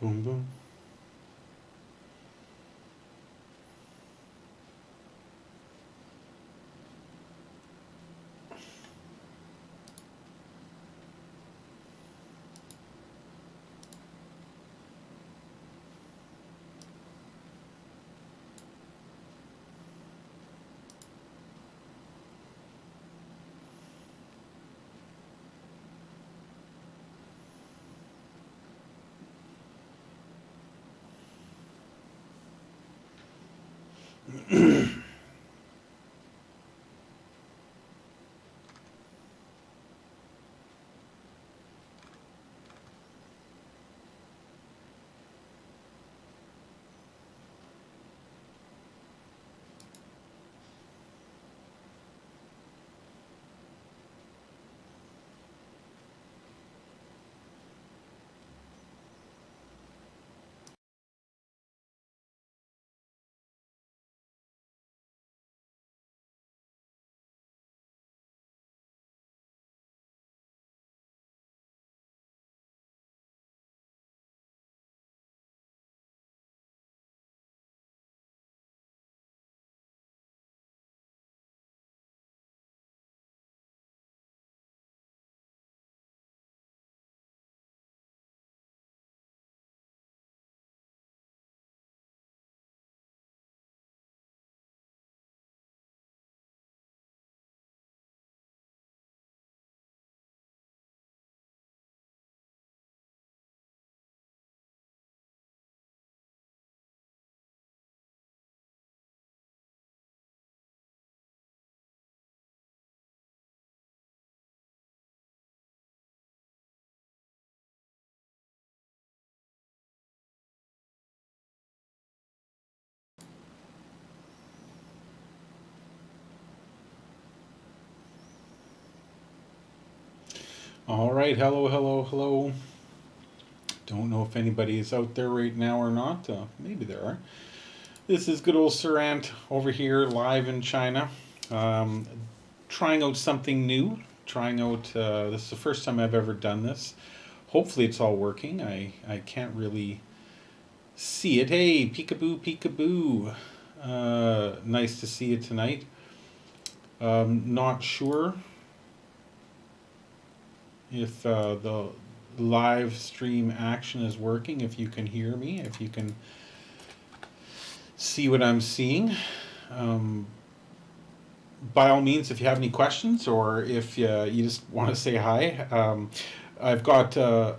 Boom, boom. All right, hello, hello, hello. Don't know if anybody is out there right now or not. Maybe there are. This is good old Sirant over here, live in China. Um, Trying out something new. Trying out, this is the first time I've ever done this. Hopefully it's all working. I can't really see it. Hey, peekaboo, peekaboo. Nice to see you tonight. Not sure if the live stream action is working, if you can hear me, if you can see what I'm seeing. Um, by all means, if you have any questions or if you just want to say hi, I've got a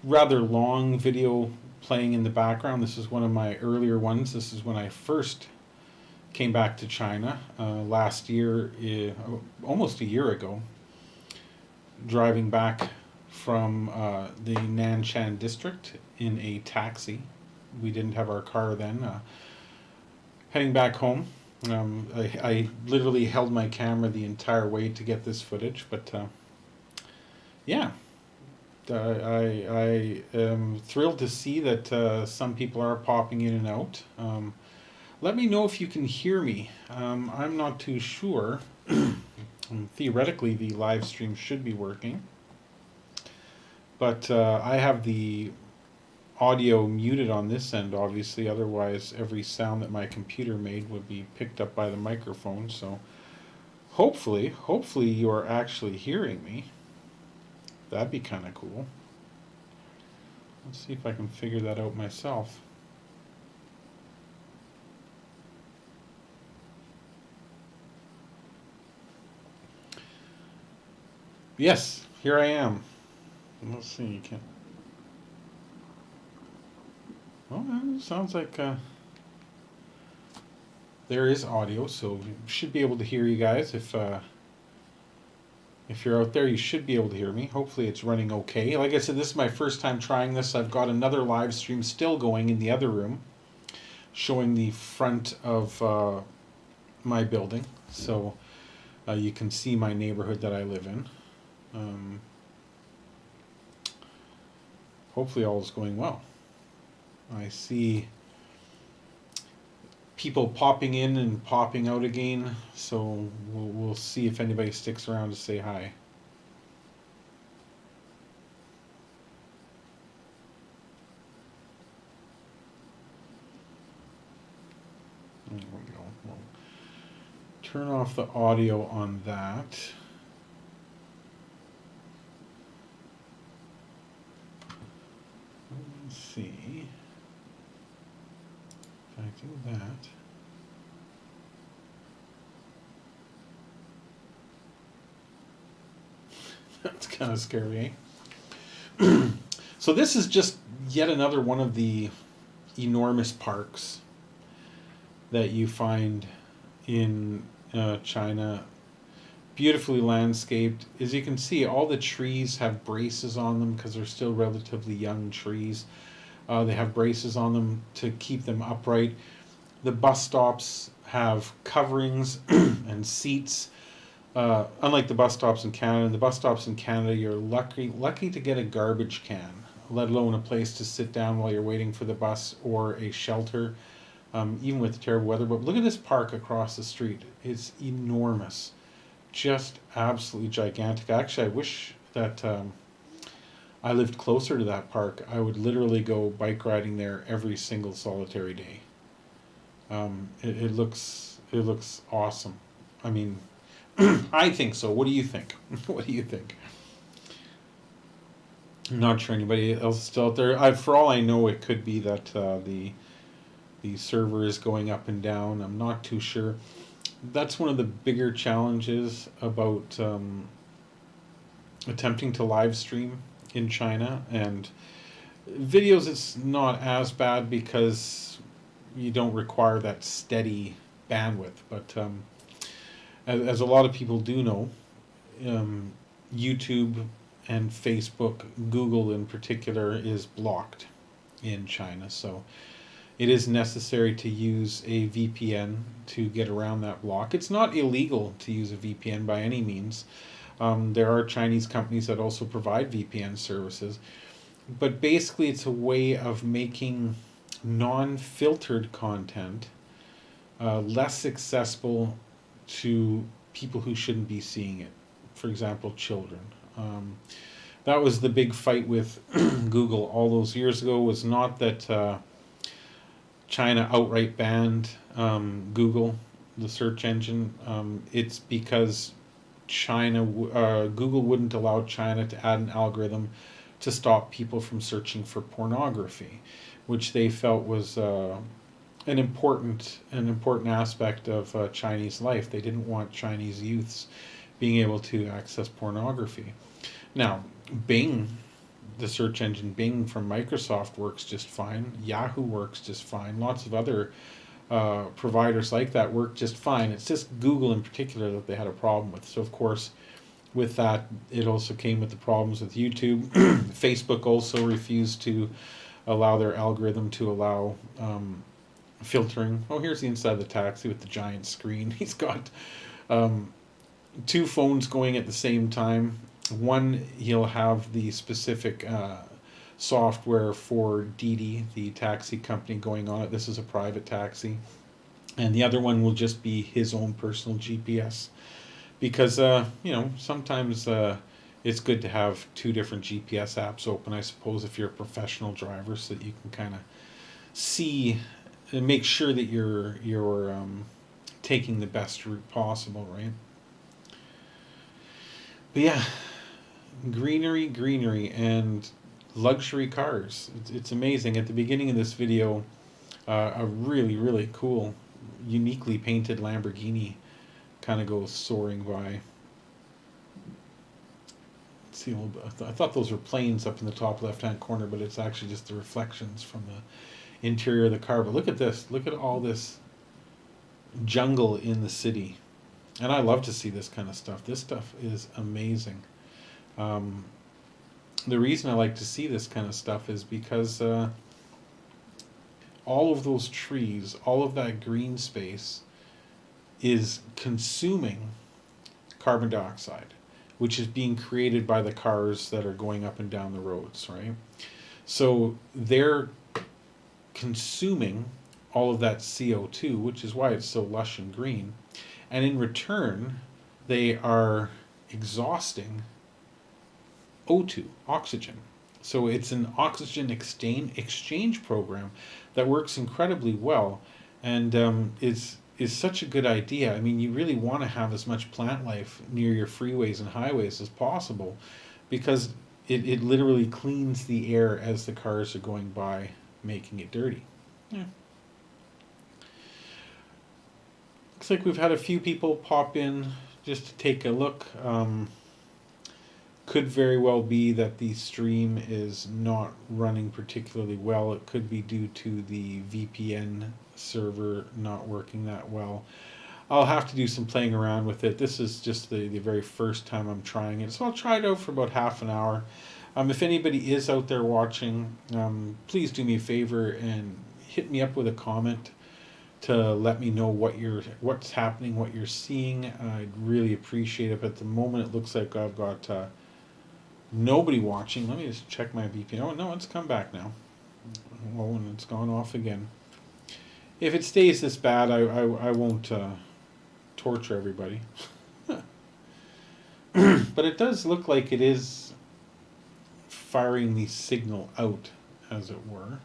rather long video playing in the background. This is one of my earlier ones. This is when I first came back to China last year, almost a year ago, driving back from the Nanshan district in a taxi. We didn't have our car then. Heading back home, I literally held my camera the entire way to get this footage, but yeah, I am thrilled to see that some people are popping in and out. Let me know if you can hear me. I'm not too sure. Theoretically, the live stream should be working, but I have the audio muted on this end, obviously. Otherwise, every sound that my computer made would be picked up by the microphone. So hopefully you are actually hearing me. That'd be kind of cool. Let's see if I can figure that out myself. Yes, here I am. Let's see. You can. Oh, sounds like there is audio, so you should be able to hear you guys. If you're out there, you should be able to hear me. Hopefully, it's running okay. Like I said, this is my first time trying this. I've got another live stream still going in the other room, showing the front of my building, so you can see my neighborhood that I live in. Um, Hopefully, all is going well. I see people popping in and popping out again, so we'll see if anybody sticks around to say hi. turn off the audio on that. Let's see if I do that. That's kind of scary, eh? So this is just yet another one of the enormous parks that you find in China. Beautifully landscaped. As you can see, all the trees have braces on them because they're still relatively young trees. They have braces on them to keep them upright. The bus stops have coverings and seats. Unlike the bus stops in Canada, you're lucky to get a garbage can, let alone a place to sit down while you're waiting for the bus or a shelter, even with the terrible weather. But look at this park across the street. It's enormous. Just absolutely gigantic. Actually, I wish that I lived closer to that park. I would literally go bike riding there every single solitary day. It looks awesome. I mean, I think so. What do you think? What do you think? I'm not sure anybody else is still out there. For all I know, it could be that the server is going up and down. I'm not too sure. That's one of the bigger challenges about attempting to live stream in China. And videos, it's not as bad because you don't require that steady bandwidth. But as a lot of people do know, YouTube and Facebook, Google in particular, is blocked in China. So it is necessary to use a VPN to get around that block. It's not illegal to use a VPN by any means. There are Chinese companies that also provide VPN services. But basically it's a way of making non-filtered content less accessible to people who shouldn't be seeing it. For example, children. That was the big fight with Google all those years ago, was not that China outright banned Google, the search engine. It's because Google wouldn't allow China to add an algorithm to stop people from searching for pornography, which they felt was an important aspect of Chinese life. They didn't want Chinese youths being able to access pornography. Now, Bing, the search engine Bing from Microsoft, works just fine. Yahoo works just fine. Lots of other providers like that work just fine. It's just Google in particular that they had a problem with. So, of course, with that, it also came with the problems with YouTube. Facebook also refused to allow their algorithm to allow filtering. Oh, here's the inside of the taxi with the giant screen. He's got two phones going at the same time. One, he'll have the specific software for Didi, the taxi company, going on it. This is a private taxi. And the other one will just be his own personal GPS. Because, sometimes it's good to have two different GPS apps open, I suppose, if you're a professional driver, so that you can kind of see and make sure that you're taking the best route possible, right? But yeah, greenery, and luxury cars. It's amazing. At the beginning of this video, a really, really cool, uniquely painted Lamborghini kind of goes soaring by. Let's see a little bit. I thought those were planes up in the top left-hand corner, but it's actually just the reflections from the interior of the car. But look at this. Look at all this jungle in the city. And I love to see this kind of stuff. This stuff is amazing. The reason I like to see this kind of stuff is because all of those trees, all of that green space is consuming carbon dioxide, which is being created by the cars that are going up and down the roads, right? So they're consuming all of that CO2, which is why it's so lush and green. And in return, they are exhausting O2, oxygen. So it's an oxygen exchange program that works incredibly well, and is is such a good idea. I mean, you really want to have as much plant life near your freeways and highways as possible, because it literally cleans the air as the cars are going by, making it dirty. Yeah. Looks like we've had a few people pop in just to take a look. Could very well be that the stream is not running particularly well. It could be due to the VPN server not working that well. I'll have to do some playing around with it. This is just the very first time I'm trying it, so I'll try it out for about half an hour. If anybody is out there watching, please do me a favor and hit me up with a comment to let me know what's happening, what you're seeing. I'd really appreciate it. But at the moment, it looks like I've got nobody watching. Let me just check my VPN. Oh no, it's come back now. Oh, and it's gone off again. If it stays this bad, I won't torture everybody. But it does look like it is firing the signal out, as it were.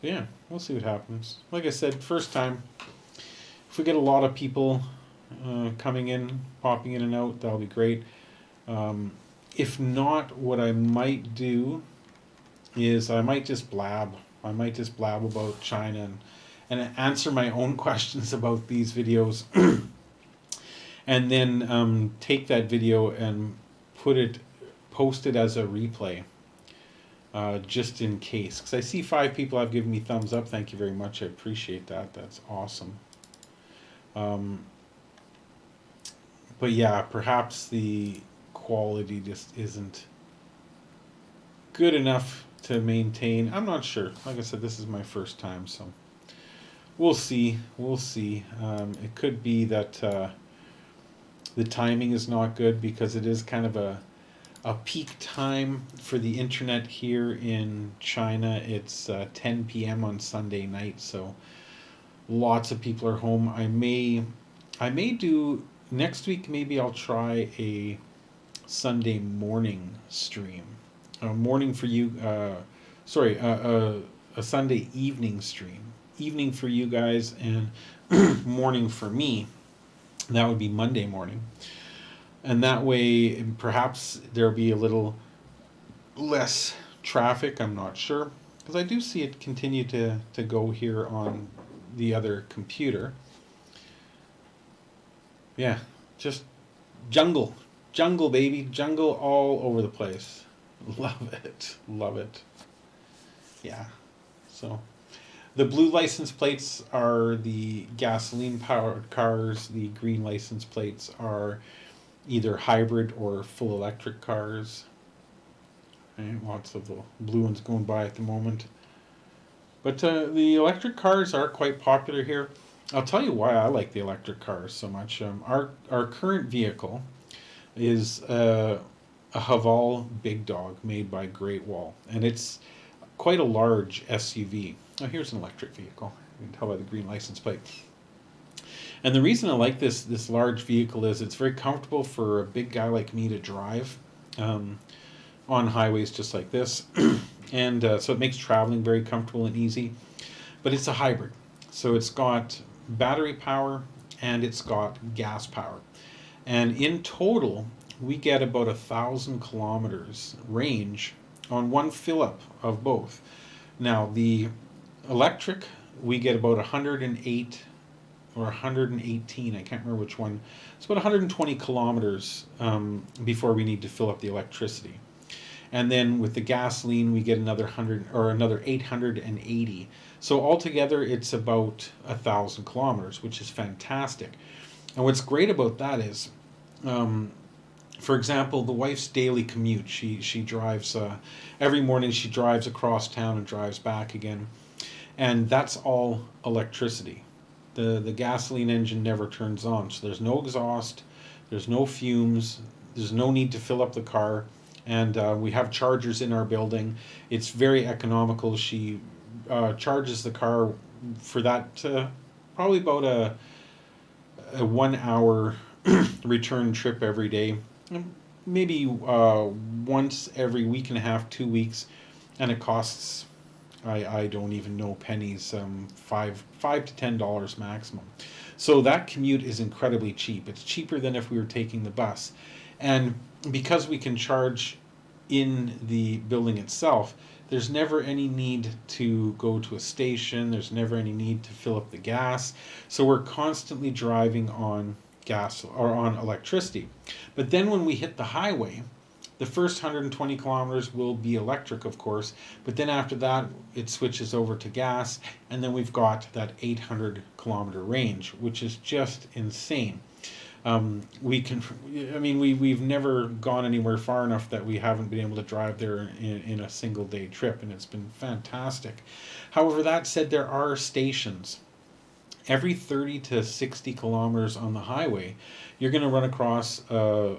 Yeah, we'll see what happens. Like I said, first time. If we get a lot of people coming in, popping in and out, that'll be great. If not, what I might do is I might just blab. I might just blab about China and answer my own questions about these videos. And then take that video and post it as a replay. Just in case. Because I see 5 people have given me thumbs up. Thank you very much. I appreciate that. That's awesome. But yeah, perhaps the quality just isn't good enough to maintain. I'm not sure. Like I said, this is my first time, so we'll see. We'll see. It could be that the timing is not good, because it is kind of a peak time for the internet here in China. It's 10 p.m. on Sunday night, so lots of people are home. I may do next week. Maybe I'll try a Sunday morning stream. Morning for you. A Sunday evening stream. Evening for you guys and morning for me. That would be Monday morning. And that way, perhaps there'll be a little less traffic. I'm not sure, because I do see it continue to go here on the other computer. Yeah, just jungle, baby, jungle all over the place. Love it. Yeah, so the blue license plates are the gasoline-powered cars. The green license plates are either hybrid or full electric cars. Right, lots of the blue ones going by at the moment. But the electric cars are quite popular here. I'll tell you why I like the electric cars so much. Our current vehicle is a Haval Big Dog made by Great Wall, and it's quite a large SUV. Oh, here's an electric vehicle. You can tell by the green license plate. And the reason I like this large vehicle is it's very comfortable for a big guy like me to drive on highways just like this. And so it makes traveling very comfortable and easy. But it's a hybrid. So it's got battery power and it's got gas power. And in total, we get about 1,000 kilometers range on one fill-up of both. Now, the electric, we get about 108 or 118, I can't remember which one. It's about 120 kilometers before we need to fill up the electricity. And then with the gasoline, we get another 880. So altogether, it's about 1,000 kilometers, which is fantastic. And what's great about that is, for example, the wife's daily commute. She drives every morning. She drives across town and drives back again, and that's all electricity. The gasoline engine never turns on, so there's no exhaust, there's no fumes, there's no need to fill up the car, and we have chargers in our building. It's very economical. She charges the car for that probably about a 1 hour return trip every day. maybe once every week and a half, 2 weeks, and it costs I don't even know pennies, five to $10 maximum. So that commute is incredibly cheap. It's cheaper than if we were taking the bus, and because we can charge in the building itself, there's never any need to go to a station. There's never any need to fill up the gas. So we're constantly driving on gas or on electricity. But then when we hit the highway, the first 120 kilometers will be electric, of course, but then after that, it switches over to gas, and then we've got that 800-kilometer range, which is just insane. We can, I mean, we've never gone anywhere far enough that we haven't been able to drive there in a single day trip, and it's been fantastic. However, that said, there are stations. Every 30 to 60 kilometers on the highway, you're going to run across a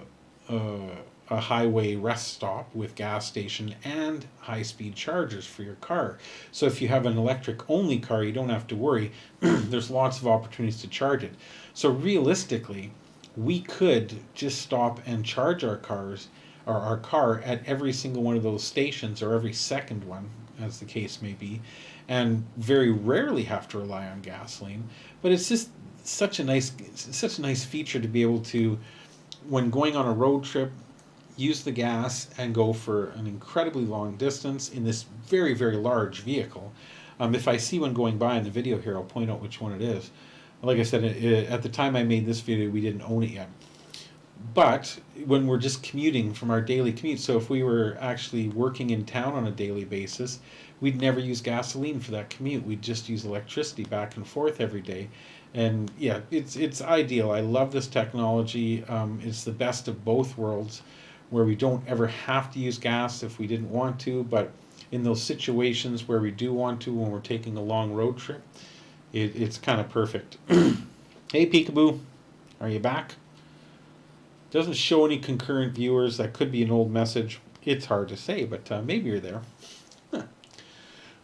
highway rest stop with gas station and high-speed chargers for your car. So if you have an electric-only car, you don't have to worry. There's lots of opportunities to charge it. So realistically, we could just stop and charge our cars or our car at every single one of those stations, or every second one, as the case may be, and very rarely have to rely on gasoline. But it's just such a nice feature to be able to, when going on a road trip, use the gas and go for an incredibly long distance in this very, very large vehicle. If I see one going by in the video here, I'll point out which one it is. Like I said, at the time I made this video, we didn't own it yet. But when we're just commuting from our daily commute, so if we were actually working in town on a daily basis, we'd never use gasoline for that commute. We'd just use electricity back and forth every day. And yeah, it's ideal. I love this technology. It's the best of both worlds, where we don't ever have to use gas if we didn't want to, but in those situations where we do want to, when we're taking a long road trip, it's kind of perfect. Hey Peekaboo, are you back? Doesn't show any concurrent viewers. That could be an old message. It's hard to say, but maybe you're there.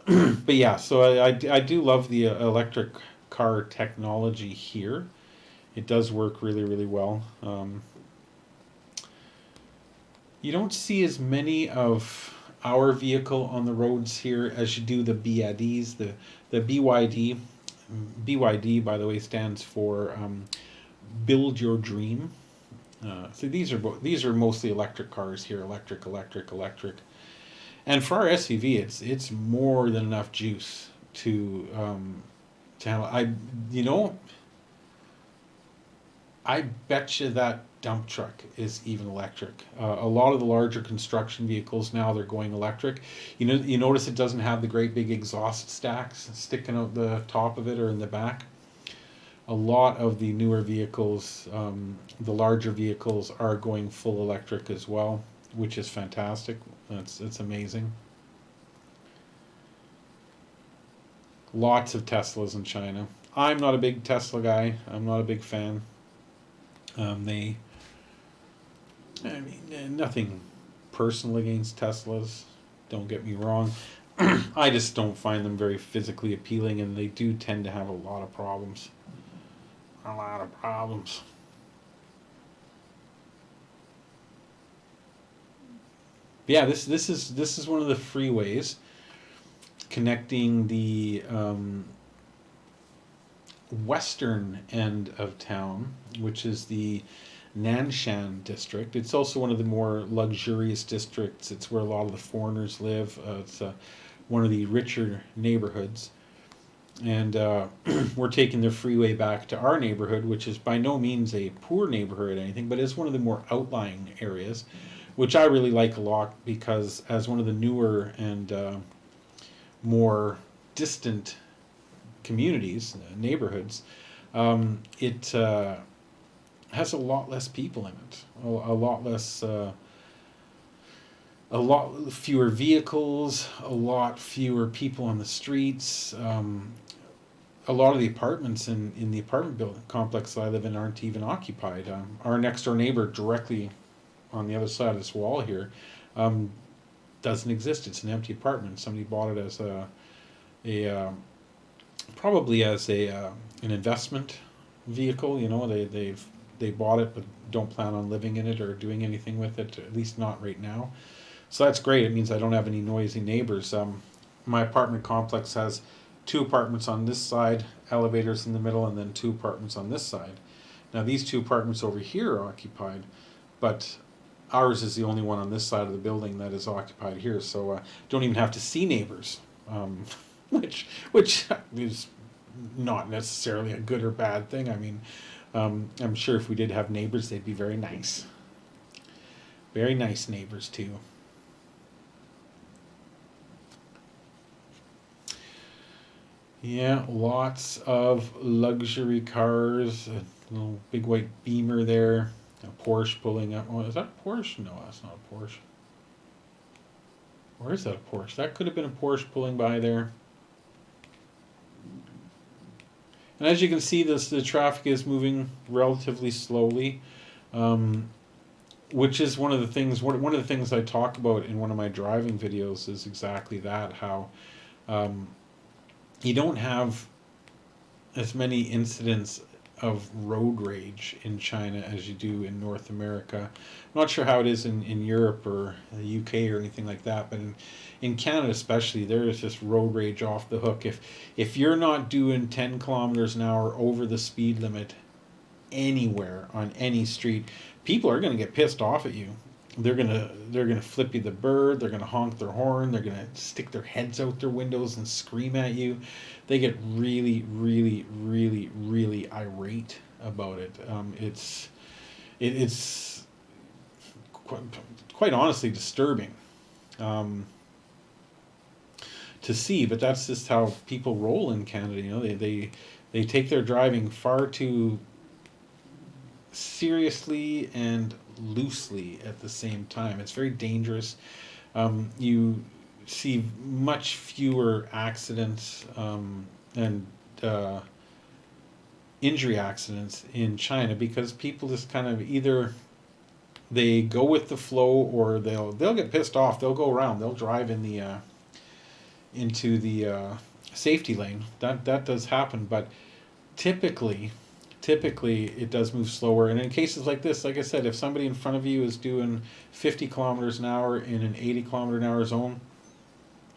But yeah, so I do love the electric car technology here. It does work really, really well. You don't see as many of our vehicle on the roads here as you do the BIDs, the BYD. BYD, by the way, stands for Build Your Dream. So these are mostly electric cars here, electric. And for our SUV, it's more than enough juice to handle. I bet you that dump truck is even electric. A lot of the larger construction vehicles now, they're going electric. You notice it doesn't have the great big exhaust stacks sticking out the top of it or in the back. A lot of the newer vehicles, the larger vehicles, are going full electric as well, which is fantastic. It's amazing. Lots of Teslas in China. I'm not a big Tesla guy. I'm not a big fan. Nothing personal against Teslas, don't get me wrong. I just don't find them very physically appealing, and they do tend to have a lot of problems. Yeah, this is one of the freeways connecting the western end of town, which is the Nanshan district. It's also one of the more luxurious districts. It's where a lot of the foreigners live. It's one of the richer neighborhoods. And we're taking the freeway back to our neighborhood, which is by no means a poor neighborhood or anything, but it's one of the more outlying areas, which I really like a lot, because as one of the newer and more distant communities, neighborhoods, it has a lot less people in it, a lot fewer vehicles, a lot fewer people on the streets. A lot of the apartments in the apartment building complex that I live in aren't even occupied. Our next door neighbor, directly on the other side of this wall here, doesn't exist. It's an empty apartment. Somebody bought it as probably as an investment vehicle. They've they bought it but don't plan on living in it or doing anything with it, at least not right now. So that's great. It means I don't have any noisy neighbors. My apartment complex has 2 apartments on this side, elevators in the middle, and then 2 apartments on this side. Now these 2 apartments over here are occupied, but ours is the only one on this side of the building that is occupied here. So don't even have to see neighbors, which is not necessarily a good or bad thing. I mean, I'm sure if we did have neighbors, they'd be very nice. Very nice neighbors too. Yeah, lots of luxury cars. A little big white Beamer there. A Porsche pulling up. Oh, is that a Porsche? No, that's not a Porsche. Or is that a Porsche? That could have been a Porsche pulling by there. And as you can see, the traffic is moving relatively slowly, which is one of the things. One of the things I talk about in one of my driving videos is exactly that. How you don't have as many incidents of road rage in China as you do in North America. I'm not sure how it is in Europe or the UK or anything like that, but in Canada especially, there is just road rage off the hook. If you're not doing 10 kilometers an hour over the speed limit anywhere on any street, people are going to get pissed off at you. They're gonna flip you the bird. They're gonna honk their horn. They're gonna stick their heads out their windows and scream at you. They get really, really, really, really irate about it. It's quite honestly disturbing to see. But that's just how people roll in Canada. You know, they take their driving far too seriously and loosely at the same time. It's very dangerous. You see much fewer accidents and injury accidents in China because people just kind of either they go with the flow or they'll get pissed off. They'll go around. They'll drive in the into the safety lane. That does happen, but typically it does move slower. And in cases like this, like I said, if somebody in front of you is doing 50 kilometers an hour in an 80 kilometer an hour zone,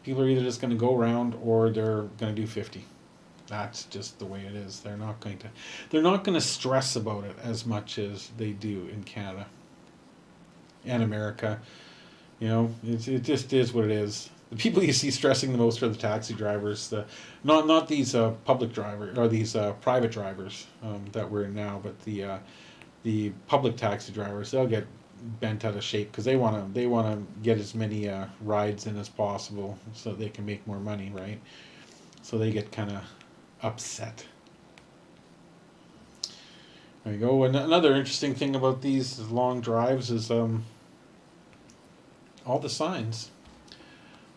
people are either just going to go around or they're going to do 50. That's just the way it is. They're not going to stress about it as much as they do in Canada and America. You know, it just is what it is. The people you see stressing the most are the taxi drivers, not these public drivers or these private drivers that we're in now, but the public taxi drivers. They'll get bent out of shape because they want to get as many rides in as possible so they can make more money, right? So they get kind of upset. There you go. And another interesting thing about these long drives is all the signs.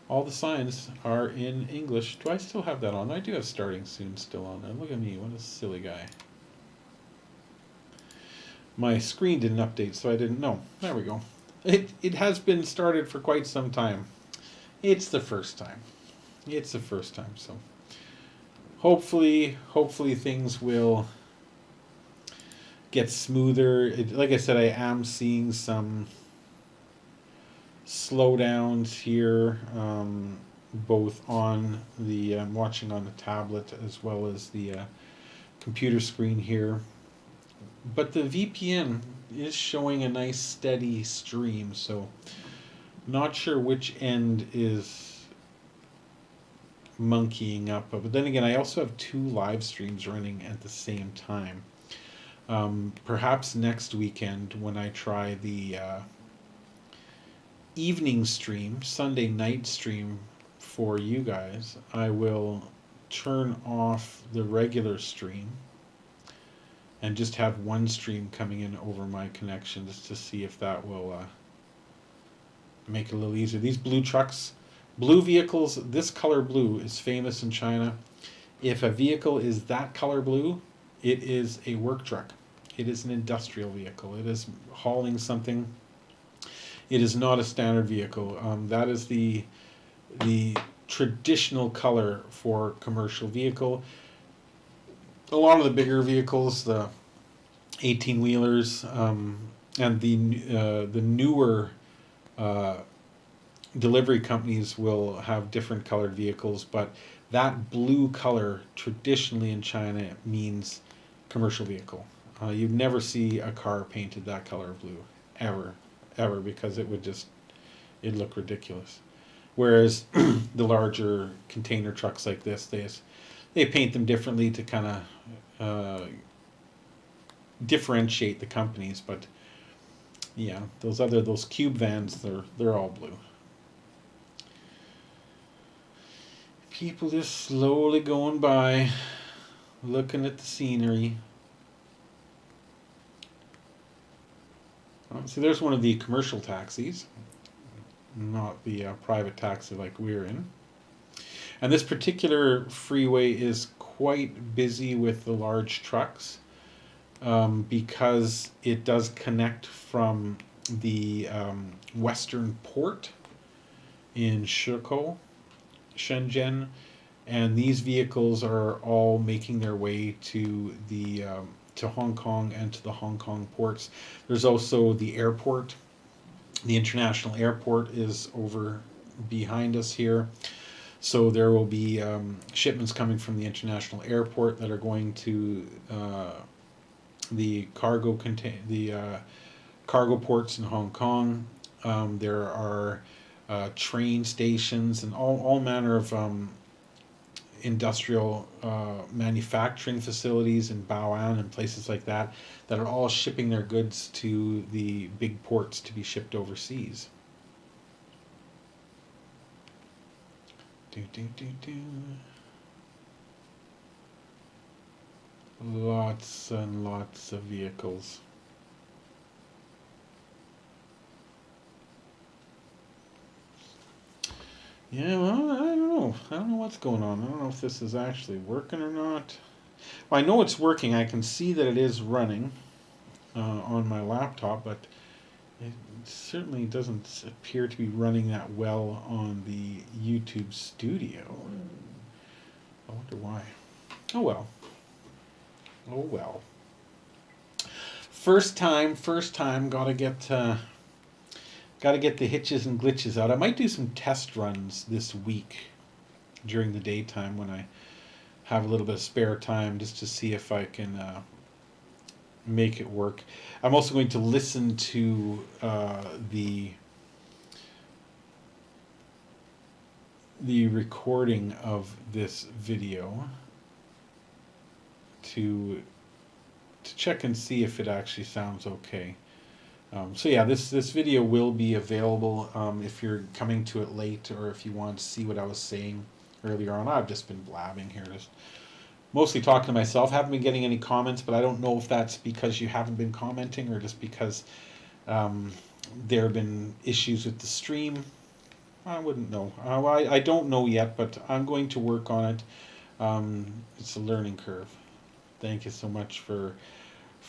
All the signs are in English. Do I still have that on? I do have starting soon still on there. Look at me, what a silly guy. My screen didn't update, so I didn't know. There we go. It has been started for quite some time. It's the first time. It's the first time, so hopefully things will get smoother. Like I said, I am seeing some slowdowns here, both on the I'm watching on the tablet as well as the computer screen here. But the VPN is showing a nice steady stream, so not sure which end is monkeying up. But then again, I also have 2 live streams running at the same time. Perhaps next weekend when I try the evening stream, Sunday night stream for you guys, I will turn off the regular stream and just have one stream coming in over my connection just to see if that will make it a little easier. These blue trucks, blue vehicles, this color blue is famous in China. If a vehicle is that color blue, it is a work truck. It is an industrial vehicle. It is hauling something. It is not a standard vehicle. That is the traditional color for commercial vehicle. A lot of the bigger vehicles, the 18-wheelers, and the newer uh, delivery companies will have different colored vehicles, but that blue color traditionally in China means commercial vehicle. You'd never see a car painted that color of blue, ever, ever, because it'd look ridiculous. Whereas the larger container trucks like this, they paint them differently to kind of differentiate the companies. But yeah, those cube vans, they're all blue. People just slowly going by, looking at the scenery. So there's one of the commercial taxis, not the private taxi like we're in. And this particular freeway is quite busy with the large trucks, because it does connect from the western port in Shenzhen, and these vehicles are all making their way to the to Hong Kong and to the Hong Kong ports. There's also the airport. The international airport is over behind us here. So there will be shipments coming from the international airport that are going to the cargo ports in Hong Kong. There are train stations and all manner of industrial manufacturing facilities in Bao'an and places like that are all shipping their goods to the big ports to be shipped overseas. Lots and lots of vehicles. Yeah, well, I don't know. I don't know what's going on. I don't know if this is actually working or not. Well, I know it's working. I can see that it is running on my laptop, but it certainly doesn't appear to be running that well on the YouTube studio. I wonder why. Oh well. Oh well. First time. Gotta get the hitches and glitches out. I might do some test runs this week during the daytime when I have a little bit of spare time, just to see if I can make it work. I'm also going to listen to the recording of this video to check and see if it actually sounds okay. So yeah, this video will be available if you're coming to it late, or if you want to see what I was saying earlier on. I've just been blabbing here, just mostly talking to myself. Haven't been getting any comments, but I don't know if that's because you haven't been commenting or just because there have been issues with the stream. I wouldn't know. I don't know yet, but I'm going to work on it. It's a learning curve. Thank you so much for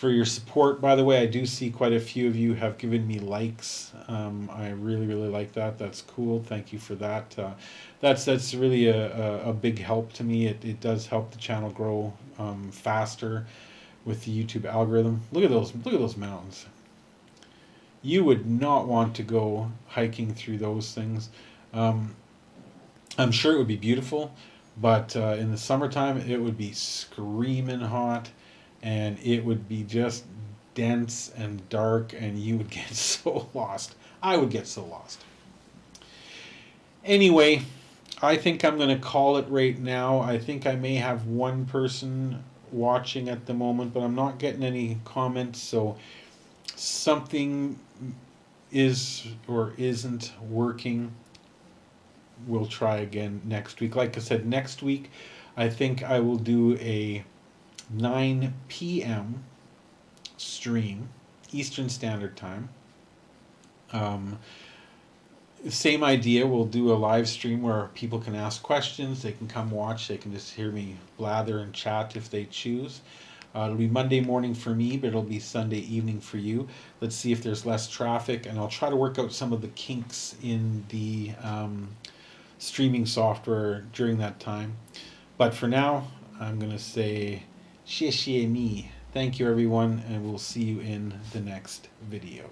your support. By the way, I do see quite a few of you have given me likes. I really like that. That's cool. Thank you for that. That's really a big help to me. It does help the channel grow faster with the YouTube algorithm. Look at those mountains. You would not want to go hiking through those things. I'm sure it would be beautiful, but in the summertime it would be screaming hot, and it would be just dense and dark, and you would get so lost. I would get so lost. Anyway, I think I'm going to call it right now. I think I may have one person watching at the moment, but I'm not getting any comments, so something is or isn't working. We'll try again next week. Like I said, next week I think I will do a 9 p.m. stream, Eastern Standard Time. Same idea. We'll do a live stream where people can ask questions. They can come watch. They can just hear me blather and chat if they choose. It'll be Monday morning for me, but it'll be Sunday evening for you. Let's see if there's less traffic, and I'll try to work out some of the kinks in the streaming software during that time. But for now, I'm going to say 谢谢你 Thank you, everyone, and we'll see you in the next video.